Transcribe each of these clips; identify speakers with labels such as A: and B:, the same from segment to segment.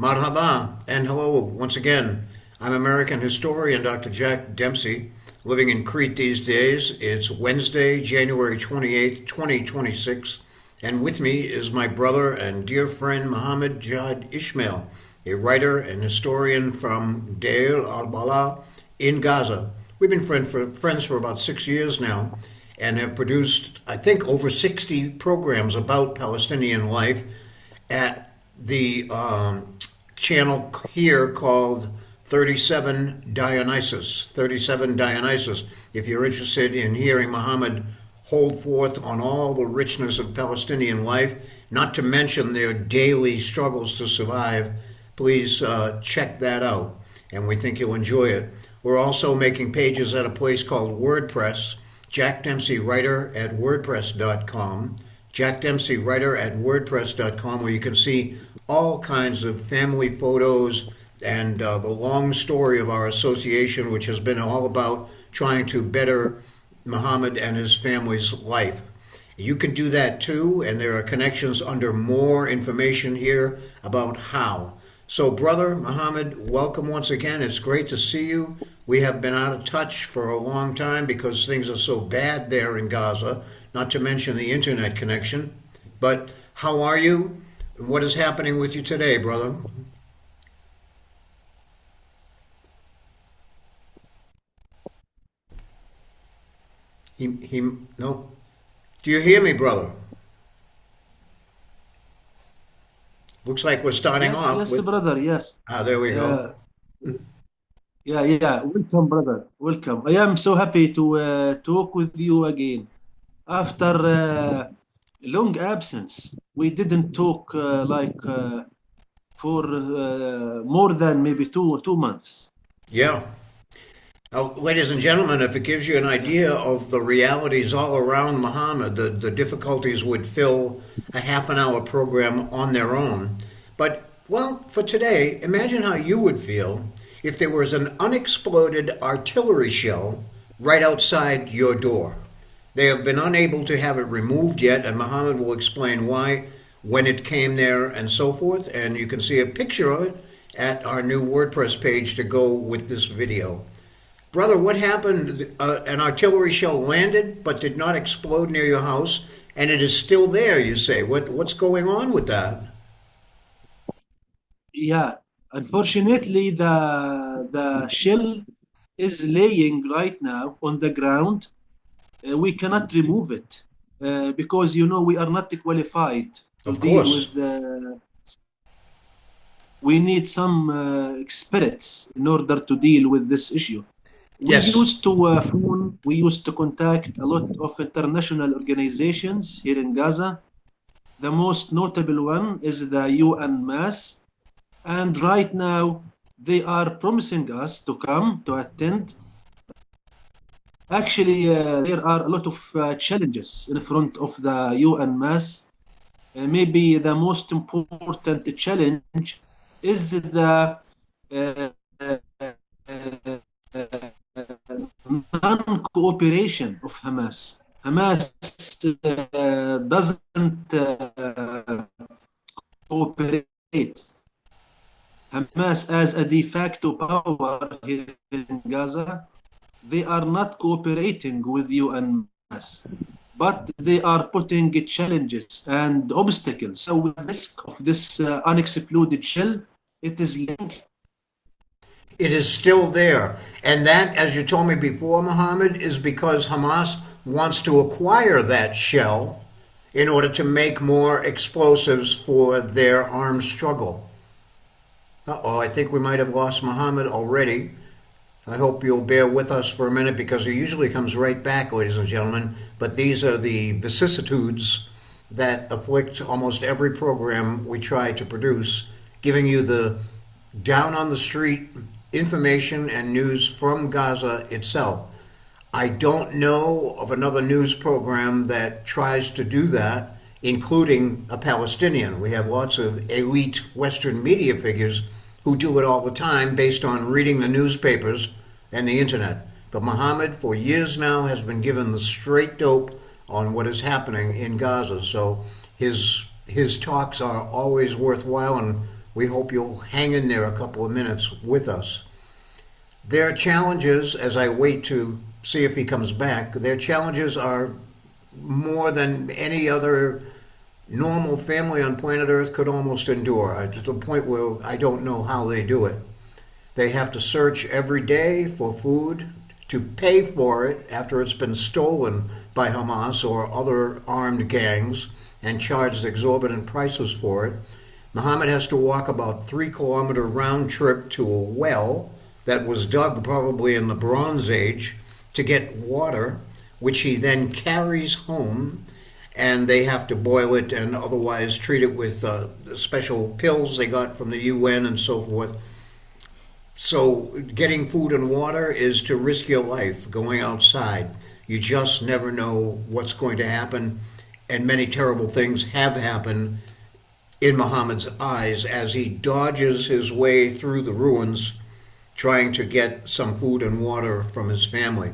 A: Marhaba and hello once again. I'm American historian Dr. Jack Dempsey, living in Crete these days. It's Wednesday, January 28th, 2026, and with me is my brother and dear friend Muhammad Ismael, a writer and historian from Deir al-Balah in Gaza. We've been friends for about 6 years now and have produced, I think, over 60 programs about Palestinian life at the channel here called 37 Dionysus. 37 Dionysus. If you're interested in hearing Muhammad hold forth on all the richness of Palestinian life, not to mention their daily struggles to survive, please check that out, and we think you'll enjoy it. We're also making pages at a place called WordPress, Jack Dempsey Writer at WordPress.com, Jack Dempsey Writer at WordPress.com, where you can see all kinds of family photos and the long story of our association, which has been all about trying to better Muhammad and his family's life. You can do that too, and there are connections under more information here about how. So, brother Muhammad, welcome once again. It's great to see you. We have been out of touch for a long time because things are so bad there in Gaza, not to mention the internet connection. But how are you? What is happening with you today, brother? No. Do you hear me, brother? Looks like we're starting
B: Yes,
A: off
B: yes,
A: with.
B: brother. Yes.
A: There we go.
B: Uh, yeah. Welcome, brother. Welcome. I am so happy to talk with you again after long absence. We didn't talk for more than maybe two months.
A: Yeah. Now, ladies and gentlemen, if it gives you an
B: Yeah.
A: idea of the realities all around Muhammad, the difficulties would fill a half an hour program on their own. But, well, for today, imagine how you would feel if there was an unexploded artillery shell right outside your door. They have been unable to have it removed yet, and Muhammad will explain why, when it came there, and so forth. And you can see a picture of it at our new WordPress page to go with this video. Brother, what happened? An artillery shell landed but did not explode near your house, and it is still there, you say. What's going on with that?
B: Yeah. Unfortunately, the shell is laying right now on the ground. We cannot remove it because we are not qualified to
A: Of
B: deal with
A: course.
B: the. We need some experts in order to deal with this issue. We
A: Yes.
B: used to phone, we used to contact a lot of international organizations here in Gaza. The most notable one is the UN Mass, and right now they are promising us to come to attend. Actually, there are a lot of challenges in front of the UN Mass. Maybe the most important challenge is the uh, non-cooperation of Hamas. Hamas doesn't cooperate. Hamas, as a de facto power here in Gaza, they are not cooperating with UNMAS, but they are putting challenges and obstacles. So with this of this unexploded shell, it is linked.
A: It is still there. And that, as you told me before, Muhammad, is because Hamas wants to acquire that shell in order to make more explosives for their armed struggle. Uh-oh, I think we might have lost Muhammad already. I hope you'll bear with us for a minute because he usually comes right back, ladies and gentlemen. But these are the vicissitudes that afflict almost every program we try to produce, giving you the down on the street information and news from Gaza itself. I don't know of another news program that tries to do that, including a Palestinian. We have lots of elite Western media figures who do it all the time based on reading the newspapers and the internet. But Muhammad, for years now, has been given the straight dope on what is happening in Gaza. So his talks are always worthwhile, and We hope you'll hang in there a couple of minutes with us. Their challenges, as I wait to see if he comes back, their challenges are more than any other normal family on planet Earth could almost endure, to the point where I don't know how they do it. They have to search every day for food, to pay for it after it's been stolen by Hamas or other armed gangs and charged exorbitant prices for it. Muhammad has to walk about 3 kilometer round trip to a well that was dug probably in the Bronze Age to get water, which he then carries home, and they have to boil it and otherwise treat it with special pills they got from the UN and so forth. So getting food and water is to risk your life going outside. You just never know what's going to happen, and many terrible things have happened in Muhammad's eyes as he dodges his way through the ruins trying to get some food and water from his family.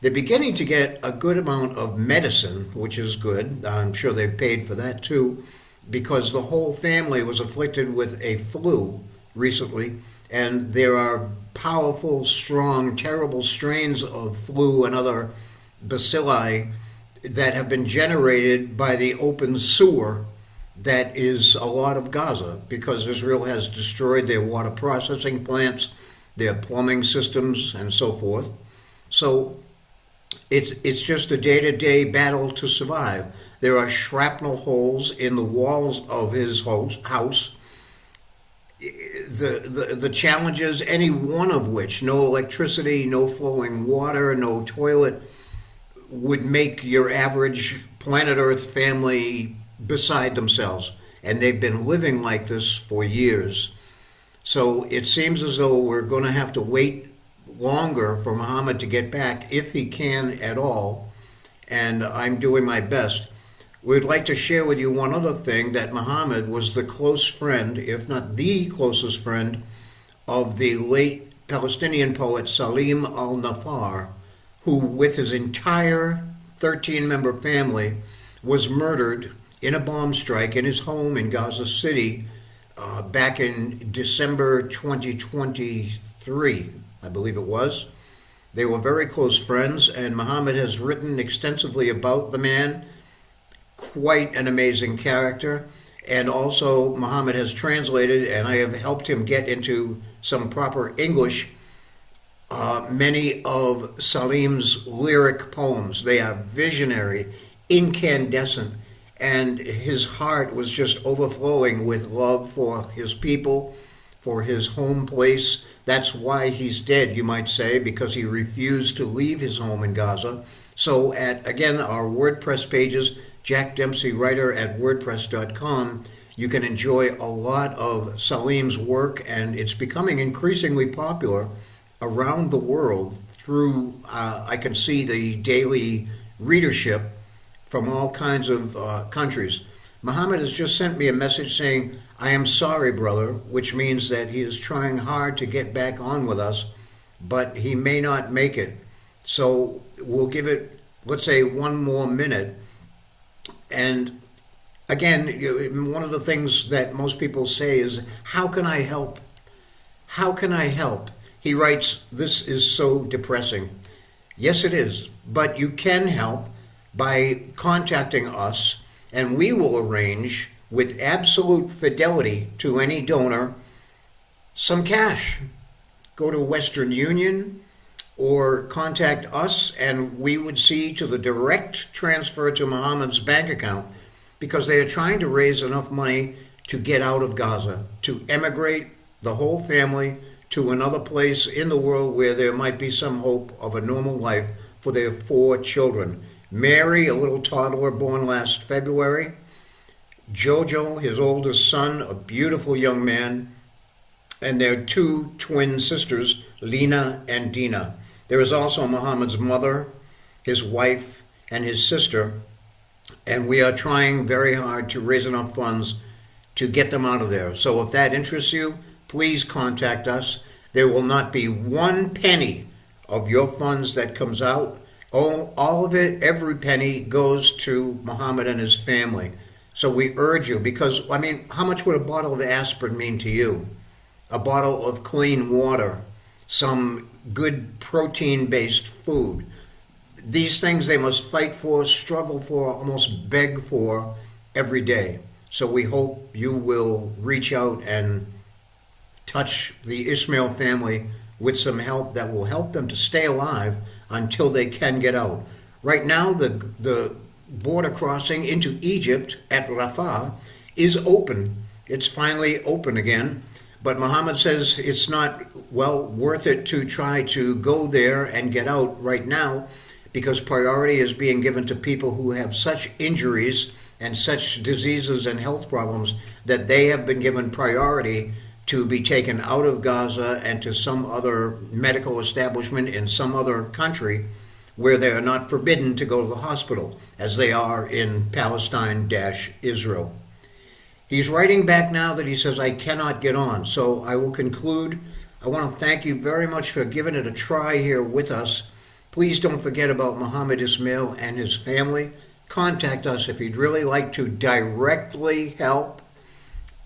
A: They're beginning to get a good amount of medicine, which is good. I'm sure they've paid for that too, because the whole family was afflicted with a flu recently, and there are powerful, strong, terrible strains of flu and other bacilli that have been generated by the open sewer that is a lot of Gaza, because Israel has destroyed their water processing plants, their plumbing systems, and so forth. So it's just a day-to-day battle to survive. There are shrapnel holes in the walls of his house. The challenges, any one of which, no electricity, no flowing water, no toilet, would make your average planet Earth family beside themselves. And they've been living like this for years. So it seems as though we're going to have to wait longer for Muhammad to get back, if he can at all. And I'm doing my best. We'd like to share with you one other thing, that Muhammad was the close friend, if not the closest friend, of the late Palestinian poet Salim al-Nafar, who with his entire 13-member family was murdered in a bomb strike in his home in Gaza City back in December 2023, I believe it was. They were very close friends, and Muhammad has written extensively about the man. Quite an amazing character. And also Muhammad has translated, and I have helped him get into some proper English, many of Salim's lyric poems. They are visionary, incandescent, and his heart was just overflowing with love for his people, for his home place. That's why he's dead, you might say, because he refused to leave his home in Gaza. So at, again, our WordPress pages, Jack Dempsey Writer at WordPress.com, you can enjoy a lot of Salim's work, and it's becoming increasingly popular around the world through, I can see the daily readership from all kinds of countries. Muhammad has just sent me a message saying, "I am sorry, brother," which means that he is trying hard to get back on with us, but he may not make it. So we'll give it, let's say, one more minute. And again, one of the things that most people say is, how can I help? How can I help? He writes, "This is so depressing." Yes, it is, but you can help by contacting us, and we will arrange, with absolute fidelity to any donor, some cash. Go to Western Union or contact us, and we would see to the direct transfer to Muhammad's bank account, because they are trying to raise enough money to get out of Gaza, to emigrate the whole family to another place in the world where there might be some hope of a normal life for their 4 children. Mary, a little toddler born last February. Jojo, his oldest son, a beautiful young man. And their 2 twin sisters, Lena and Dina. There is also Muhammad's mother, his wife, and his sister. And we are trying very hard to raise enough funds to get them out of there. So if that interests you, please contact us. There will not be 1 penny of your funds that comes out. All of it, every penny, goes to Muhammad and his family. So we urge you, because, I mean, how much would a bottle of aspirin mean to you? A bottle of clean water, some good protein-based food. These things they must fight for, struggle for, almost beg for every day. So we hope you will reach out and touch the Ismael family with some help that will help them to stay alive until they can get out. Right now, the border crossing into Egypt at Rafah is open. It's finally open again. But Muhammad says it's not, well, worth it to try to go there and get out right now, because priority is being given to people who have such injuries and such diseases and health problems that they have been given priority to be taken out of Gaza and to some other medical establishment in some other country where they are not forbidden to go to the hospital, as they are in Palestine-Israel. He's writing back now that he says, I cannot get on. So I will conclude. I want to thank you very much for giving it a try here with us. Please don't forget about Muhammad Ismael and his family. Contact us if you'd really like to directly help,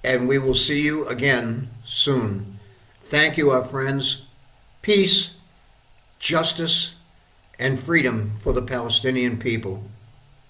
A: and we will see you again soon. Thank you, our friends. Peace, justice, and freedom for the Palestinian people.